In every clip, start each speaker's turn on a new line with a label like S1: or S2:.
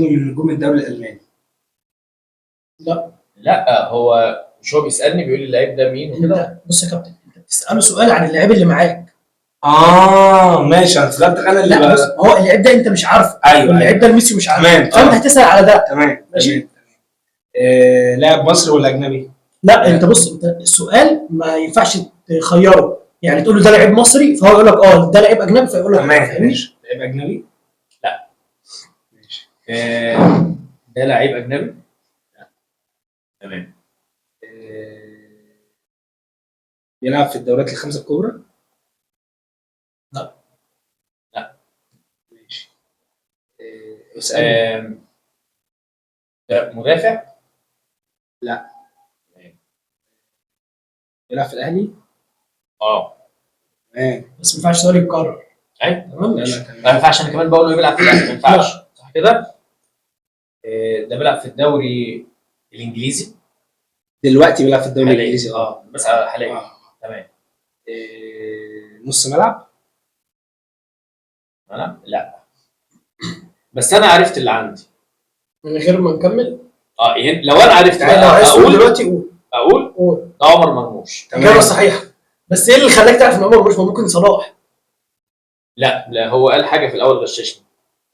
S1: من نجوم الدوري الالماني.
S2: لا هو مش هو بيسالني بيقول لي اللعيب ده مين وكده.
S3: انت بص يا كابتن، انت بتساله سؤال عن اللعيب اللي معاك.
S1: ماشي، انا فكرتك انا اللي
S3: لا بص، هو اللعيب ده انت مش عارفه،
S1: ايوه
S3: واللعيب ده ميسي مش عارفه،
S1: تمام.
S3: فانت هتسال على ده.
S1: تمام
S3: ماشي.
S1: تمام. لاعب مصري ولا اجنبي؟
S3: لا انت بص، انت السؤال ما ينفعش تخيره، يعني تقول له ده لعيب مصري فهو يقول لك ده لعيب اجنبي فيقول لك
S1: تمام
S3: فاهمني؟
S1: ماشي. لاعب اجنبي؟
S2: لا.
S1: ماشي.
S2: ده لعيب اجنبي؟ لا. تمام.
S1: بيلعب في الدوريات الخمسه الكبرى؟
S3: لا.
S2: لا.
S1: ماشي. اسألني.
S2: ده مدافع؟
S1: لا. بيلعب في الاهلي؟ تمام.
S3: بس ما ينفعش سؤال يتكرر.
S2: ايوه
S3: تمام
S1: لا
S3: ماشي.
S1: لا تمام.
S2: ما ينفعش انا كمان بقول له بيلعب في الاهلي، ما ينفعش صح كده؟ ده بيلعب في الدوري الانجليزي؟
S1: دلوقتي بيلعب في الدوري
S2: حاليا
S1: الانجليزي
S2: بس حاليا تمام.
S1: نص ملعب؟
S2: انا لا، بس انا عرفت اللي عندي
S3: من غير ما نكمل.
S2: يعني لو انا عرفت
S3: يعني لو عايز تقول دلوقتي قول.
S2: اقول ده عمر مرموش.
S3: اجابه صحيحه. بس ايه اللي خلاك تعرف ان عمر مرموش؟ ممكن صلاح.
S2: لا هو قال حاجه في الاول غششني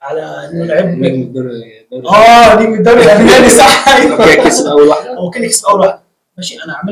S3: على انه لعب
S1: نجم الدوري
S3: نجم الدوري الالماني صح.
S1: ايوه كسب اول واحده.
S3: هو كده كسب اول واحده. ماشي انا عامل